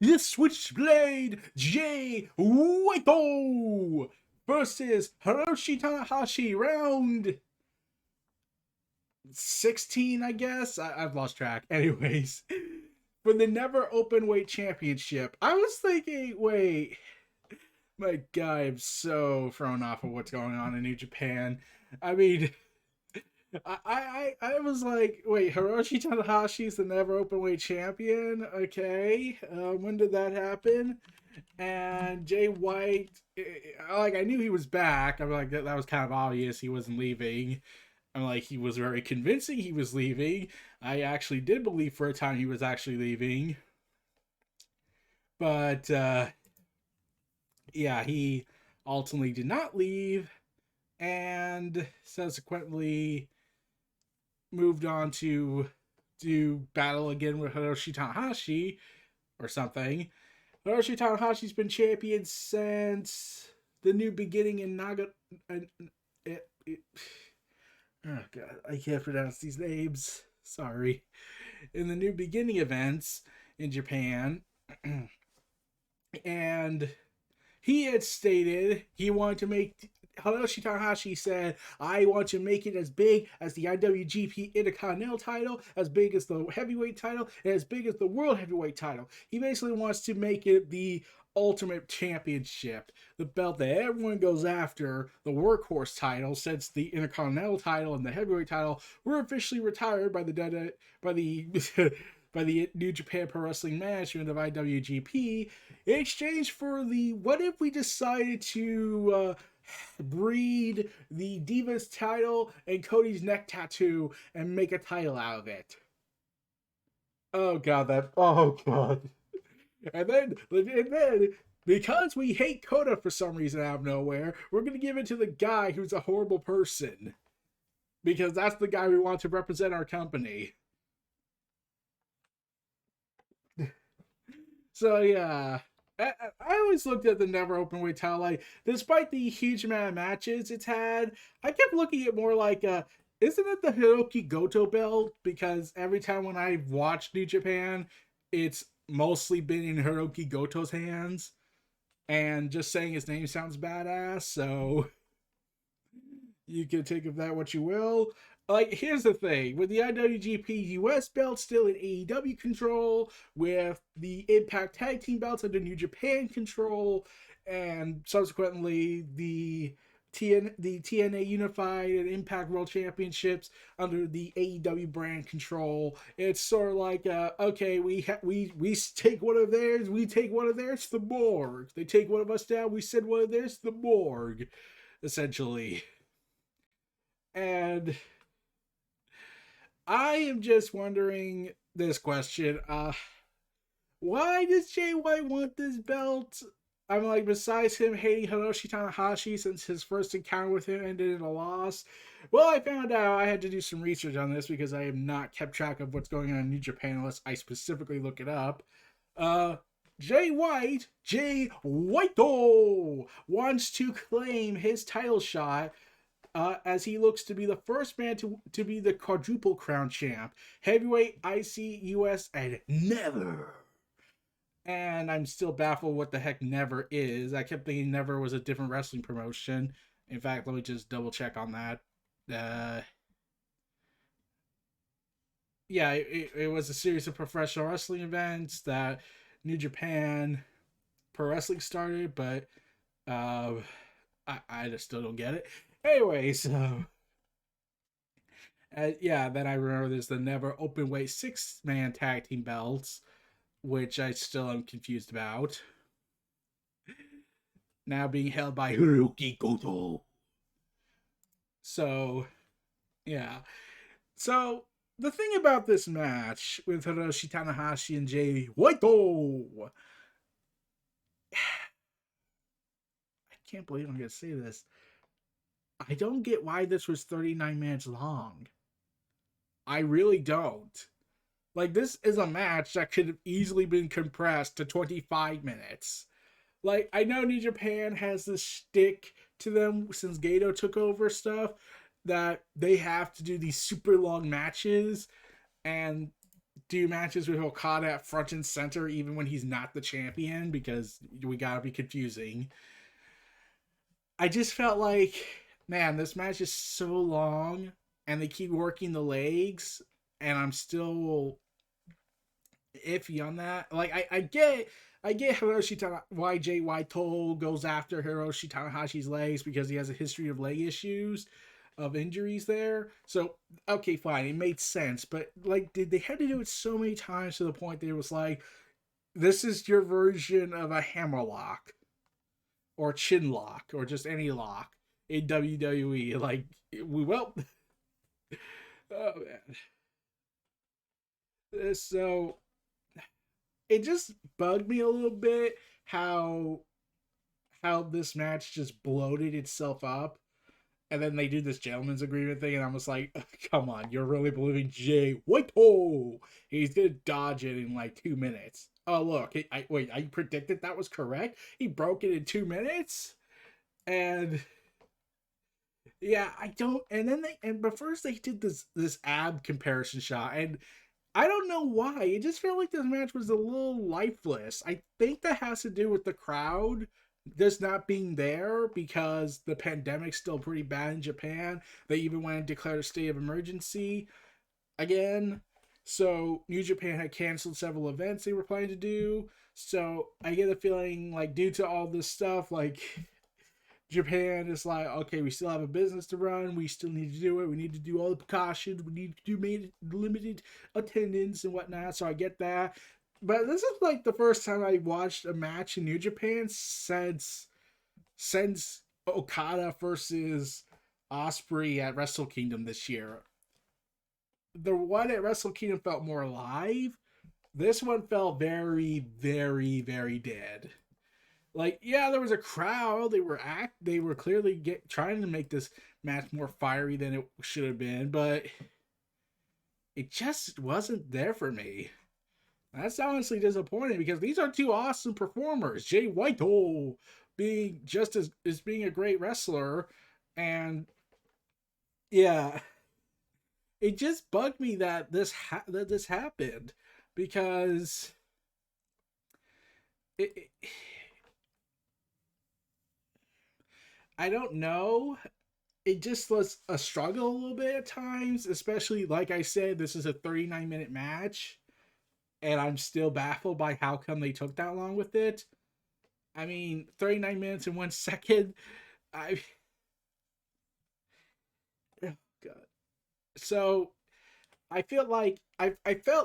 the Switchblade Jay White versus Hiroshi Tanahashi, round 16, I guess. I've lost track. Anyways, for the Never Openweight Championship, I was thinking, wait, my God, I'm so thrown off of what's going on in New Japan. I mean, I was like, wait, Hiroshi Tanahashi's the Never Openweight Champion? Okay, when did that happen? And Jay White, like, I knew he was back. I'm like, that was kind of obvious he wasn't leaving. I'm like, he was very convincing he was leaving. I actually did believe for a time he was actually leaving. But, yeah, he ultimately did not leave and subsequently moved on to do battle again with Hiroshi Tanahashi or something. Hiroshi Tanahashi's been champion since the New Beginning in Naga. Oh God, I can't pronounce these names. Sorry. In the New Beginning events in Japan, and he had stated he wanted to make. Hiroshi Tanahashi said, I want to make it as big as the IWGP Intercontinental title, as big as the heavyweight title, and as big as the World Heavyweight title. He basically wants to make it the ultimate championship, the belt that everyone goes after, the workhorse title, since the Intercontinental title and the heavyweight title were officially retired by the by the New Japan Pro Wrestling Management of IWGP, in exchange for the what if we decided to breed the Divas title and Cody's neck tattoo and make a title out of it. Oh God, that oh God. And then because we hate Coda for some reason out of nowhere, we're gonna give it to the guy who's a horrible person. Because that's the guy we want to represent our company. So yeah. I always looked at the Never Openweight title like, despite the huge amount of matches it's had, I kept looking at it more like, isn't it the Hiroki Goto belt? Because every time when I've watched New Japan, it's mostly been in Hiroki Goto's hands, and just saying his name sounds badass. So you can take of that what you will. Like, here's the thing with the IWGP US belt still in AEW control, with the Impact Tag Team belts under New Japan control, and subsequently the TNA Unified and Impact World Championships under the AEW brand control. It's sort of like, okay, we take one of theirs, we take one of theirs, the morgue. They take one of us down, we send one of theirs, the morgue, essentially. And I am just wondering this question. Why does Jay White want this belt? I'm like, besides him hating Hiroshi Tanahashi since his first encounter with him ended in a loss. Well, I found out I had to do some research on this because I have not kept track of what's going on in New Japan unless I specifically look it up. Uh, Jay White, wants to claim his title shot as he looks to be the first man to be the quadruple crown champ, heavyweight, IC, US, and never. And I'm still baffled what the heck never is. I kept thinking never was a different wrestling promotion. In fact, let me just double check on that. Uh, yeah, it was a series of professional wrestling events that New Japan Pro Wrestling started, but uh, I just still don't get it. Anyway, so yeah, then I remember there's the Never Openweight 6-man tag team belts, which I still am confused about. Now being held by Hiroki Goto. So, yeah. So, the thing about this match with Hiroshi Tanahashi and Jay White, I can't believe I'm going to say this. I don't get why this was 39 minutes long. I really don't. Like, this is a match that could have easily been compressed to 25 minutes. Like, I know New Japan has this shtick to them since Gato took over stuff that they have to do these super long matches, and do matches with Okada at front and center even when he's not the champion, because we gotta be confusing. I just felt like, man, this match is so long and they keep working the legs, and I'm still iffy on that. Like I get why Jay White goes after Hiroshi Tanahashi's legs, because he has a history of leg issues, of injuries there. So okay, fine, it made sense. But like, did they had to do it so many times to the point that it was like, this is your version of a hammerlock or chin lock or just any lock in WWE? Like, well, oh man. So it just bugged me a little bit how this match just bloated itself up, and then they do this gentleman's agreement thing, and I'm just like, come on, you're really believing Jay White? Oh, he's gonna dodge it in like 2 minutes. Oh look, I predicted that was correct. He broke it in 2 minutes, and yeah, I don't. And then but first they did this ab comparison shot, and I don't know why. It just felt like this match was a little lifeless. I think that has to do with the crowd just not being there, because the pandemic's still pretty bad in Japan. They even went and declared a state of emergency again. So New Japan had canceled several events they were planning to do. So I get a feeling like, due to all this stuff, like, Japan is like, okay, we still have a business to run. We still need to do it. We need to do all the precautions. We need to do limited attendance and whatnot. So I get that. But this is like the first time I watched a match in New Japan since Okada versus Osprey at Wrestle Kingdom this year. The one at Wrestle Kingdom felt more alive. This one felt very, very, very dead. Like, yeah, there was a crowd. They were clearly trying to make this match more fiery than it should have been, but it just wasn't there for me. That's honestly disappointing, because these are two awesome performers. Jay White, being just as being a great wrestler, and yeah, it just bugged me that this happened, because it I don't know. It just was a struggle a little bit at times, especially, like I said, this is a 39-minute match, and I'm still baffled by how come they took that long with it. I mean, 39 minutes and 1 second. I oh God. So I felt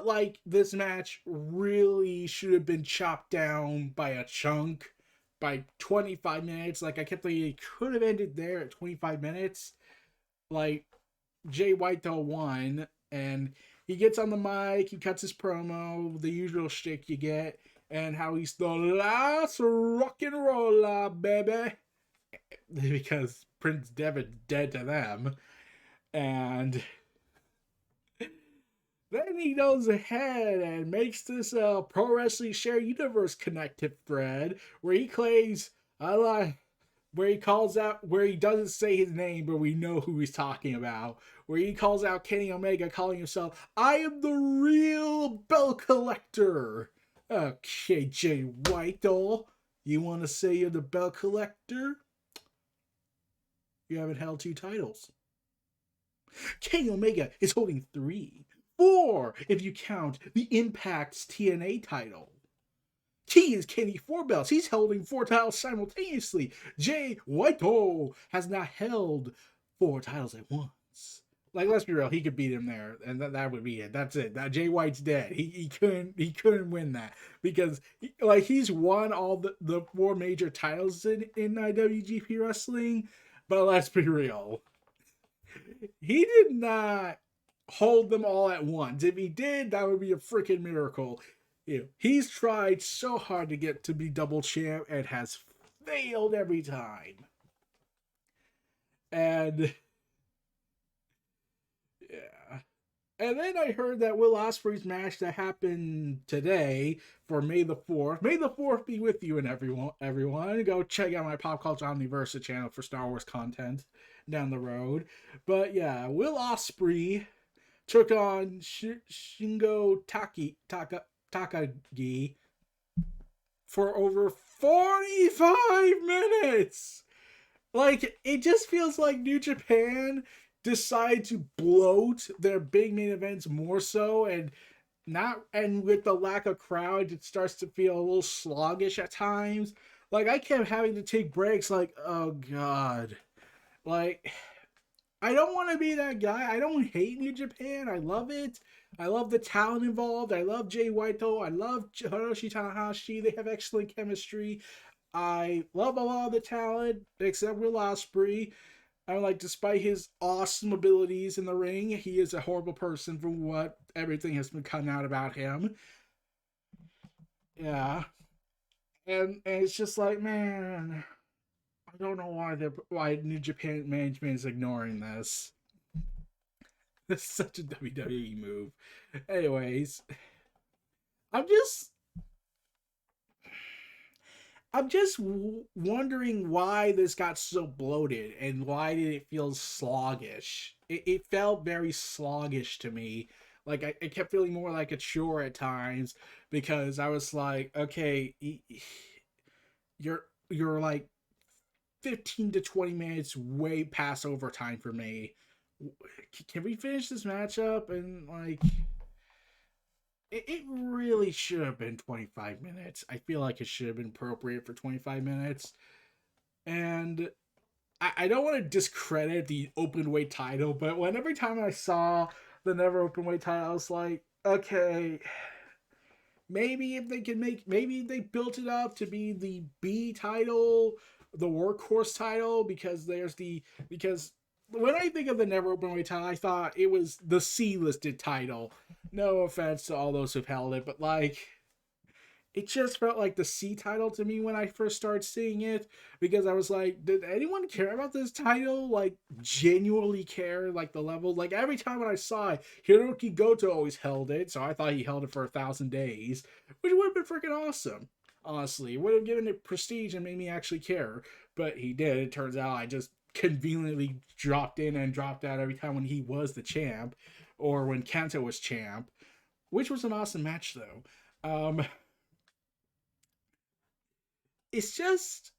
like this match really should have been chopped down by a chunk by 25 minutes. Like, I kept thinking it could have ended there at 25 minutes. Like, Jay White won, and he gets on the mic, he cuts his promo, the usual shtick you get, and how he's the last rock and roller, baby, because Prince Devitt's dead to them. And then he goes ahead and makes this Pro Wrestling Share Universe connective thread where he claims, where he calls out, where he doesn't say his name, but we know who he's talking about, where he calls out Kenny Omega, calling himself, I am the real bell collector. Okay, Jay White, you want to say you're the bell collector? You haven't held 2 titles. Kenny Omega is holding 3. 4 if you count the Impact's TNA title. He is Kenny 4 belts. He's holding 4 titles simultaneously. Jay White has not held 4 titles at once. Like, let's be real, he could beat him there, and that would be it. That's it. That Jay White's dead. He couldn't win that, because he's won all the 4 major titles in IWGP wrestling. But let's be real, he did not hold them all at once. If he did, that would be a freaking miracle. He's tried so hard to get to be double champ and has failed every time. And yeah. And then I heard that Will Ospreay's match that happened today for May the 4th. May the 4th be with you and everyone. Go check out my Pop Culture Omniverse channel for Star Wars content down the road. But yeah, Will Ospreay took on Shingo Takagi for over 45 minutes. Like, it just feels like New Japan decide to bloat their big main events more so, and with the lack of crowd, it starts to feel a little sluggish at times. Like, I kept having to take breaks, like, oh god. Like, I don't want to be that guy. I don't hate New Japan. I love it. I love the talent involved. I love Jay White. I love Hiroshi Tanahashi. They have excellent chemistry. I love a lot of the talent, except Will Ospreay. I'm like, despite his awesome abilities in the ring, he is a horrible person from what everything has been coming out about him. Yeah. And it's just like, man, I don't know why New Japan management is ignoring this. This is such a WWE move. Anyways, I'm just wondering why this got so bloated and why did it feel sluggish. It felt very sluggish to me. Like, it kept feeling more like a chore at times because I was like, okay, you're like 15 to 20 minutes way past overtime for me. Can we finish this matchup? And like, it really should have been 25 minutes. I feel like it should have been appropriate for 25 minutes. And I don't want to discredit the openweight title, but every time I saw the Never Openweight title, I was like, okay, maybe if they can maybe they built it up to be the B title, the workhorse title, because when I think of the Never Openweight title, I thought it was the C-listed title. No offense to all those who've held it, but like, it just felt like the C title to me when I first started seeing it, because I was like, did anyone care about this title? Like, genuinely care? Like, the level? Like, every time when I saw it, Hiroki Goto always held it, so I thought he held it for 1,000 days, which would have been freaking awesome. Honestly, it would have given it prestige and made me actually care, but he did. It turns out I just conveniently dropped in and dropped out every time when he was the champ, or when Kenta was champ, which was an awesome match though. It's just,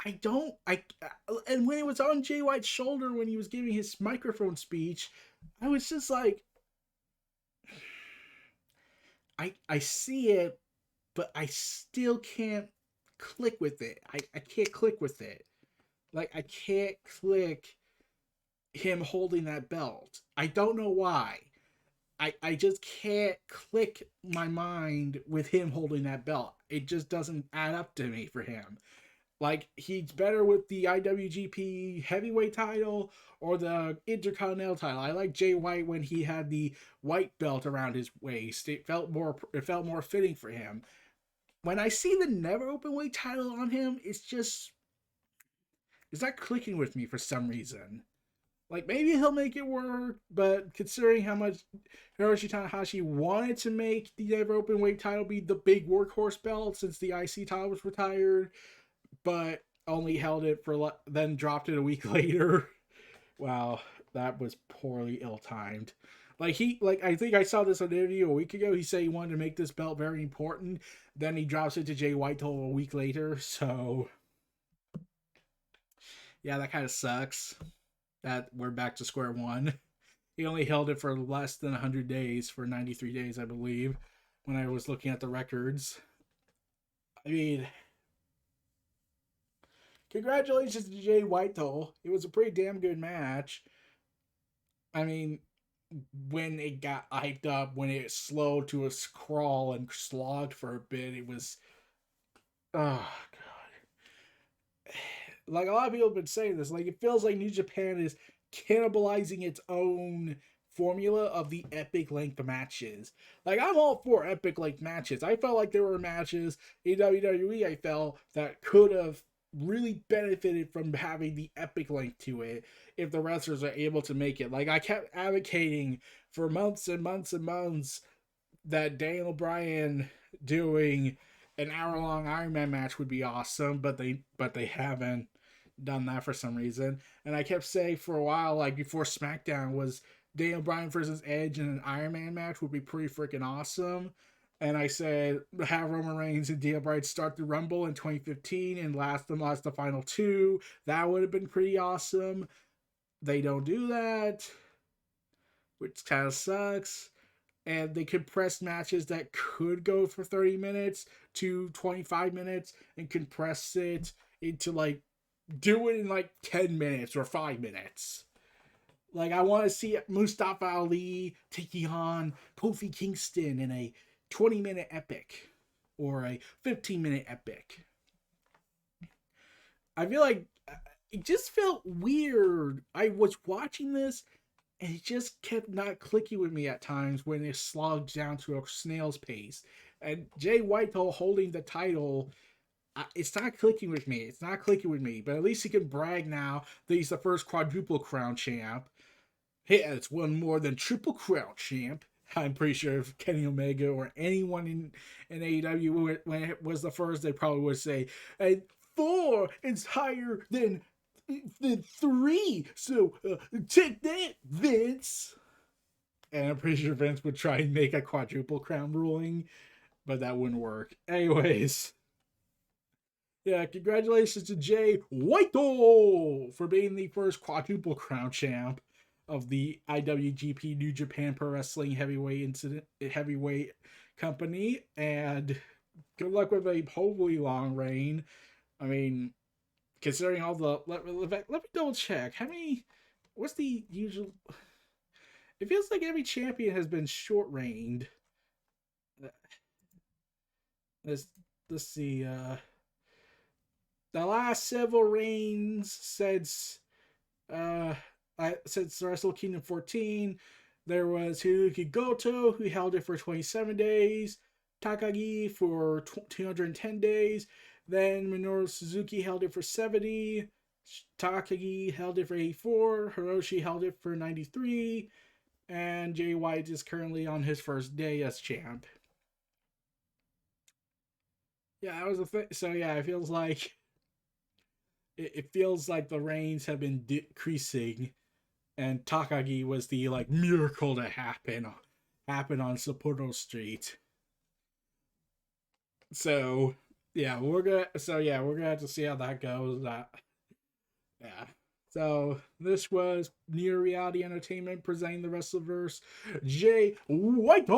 and when it was on Jay White's shoulder when he was giving his microphone speech, I was just like, I see it, but I still can't click with it. I can't click with it. Like, I can't click him holding that belt. I don't know why. I just can't click my mind with him holding that belt. It just doesn't add up to me for him. Like, he's better with the IWGP heavyweight title or the Intercontinental title. I like Jay White when he had the white belt around his waist. It felt more fitting for him. When I see the Never Openweight title on him, it's not clicking with me for some reason. Like, maybe he'll make it work, but considering how much Hiroshi Tanahashi wanted to make the Never Openweight title be the big workhorse belt since the IC title was retired, but only held it for then dropped it a week later. Wow, that was poorly ill-timed. Like, I think I saw this on an interview a week ago. He said he wanted to make this belt very important. Then he drops it to Jay White a week later. So, yeah, that kind of sucks. That we're back to square one. He only held it for less than 100 days, for 93 days, I believe, when I was looking at the records. I mean, congratulations to Jay White, though. It was a pretty damn good match. I mean, when it got hyped up, when it slowed to a crawl and slogged for a bit, it was, oh god. Like, a lot of people have been saying this, like, it feels like New Japan is cannibalizing its own formula of the epic length matches. Like, I'm all for epic length matches. I felt like there were matches in WWE I felt that could have really benefited from having the epic length to it if the wrestlers are able to make it. Like, I kept advocating for months and months and months that Daniel Bryan doing an hour-long Iron Man match would be awesome, but they haven't done that for some reason. And I kept saying for a while, like before SmackDown was Daniel Bryan versus Edge in an Iron Man match would be pretty freaking awesome. And I said have Roman Reigns and Daniel Bryan start the Rumble in 2015 and last the final two. That would have been pretty awesome. They don't do that, which kind of sucks. And they compress matches that could go for 30 minutes to 25 minutes and compress it into like do it in like 10 minutes or 5 minutes. Like, I want to see Mustafa Ali taking on Kofi Kingston in a 20-minute epic or a 15-minute epic. I feel like it just felt weird. I was watching this and it just kept not clicking with me at times when it slogged down to a snail's pace. And Jay White holding the title, it's not clicking with me. It's not clicking with me. But at least he can brag now that he's the first quadruple crown champ. Hey, it's one more than triple crown champ. I'm pretty sure if Kenny Omega or anyone in AEW when it was the first, they probably would say, and 4 is higher than 3. So take that, Vince. And I'm pretty sure Vince would try and make a quadruple crown ruling, but that wouldn't work. Anyways. Yeah, congratulations to Jay White for being the first quadruple crown champ of the IWGP New Japan Pro Wrestling heavyweight company, and good luck with a hopefully long reign. I mean, considering all the let me double check how many. What's the usual? It feels like every champion has been short reigned. Let's see. The last several reigns since Wrestle Kingdom 14, there was Hiroki Goto, who held it for 27 days, Takagi for 210 days, then Minoru Suzuki held it for 70, Takagi held it for 84, Hiroshi held it for 93, and Jay White is currently on his first day as champ. Yeah, that was the thing. So yeah, it feels like the reigns have been decreasing, and Takagi was the like miracle to happen on Sapporo Street. So yeah, we're gonna have to see how that goes. Yeah. So this was Near Reality Entertainment presenting the WrestleVerse. Jay White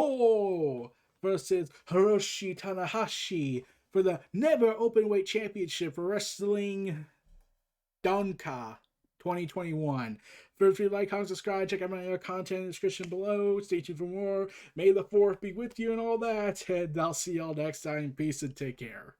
versus Hiroshi Tanahashi for the NEVER Openweight Championship for Wrestling Dontaku 2021. If you like, comment, subscribe, check out my other content in the description below. Stay tuned for more. May the 4th be with you and all that. And I'll see y'all next time. Peace and take care.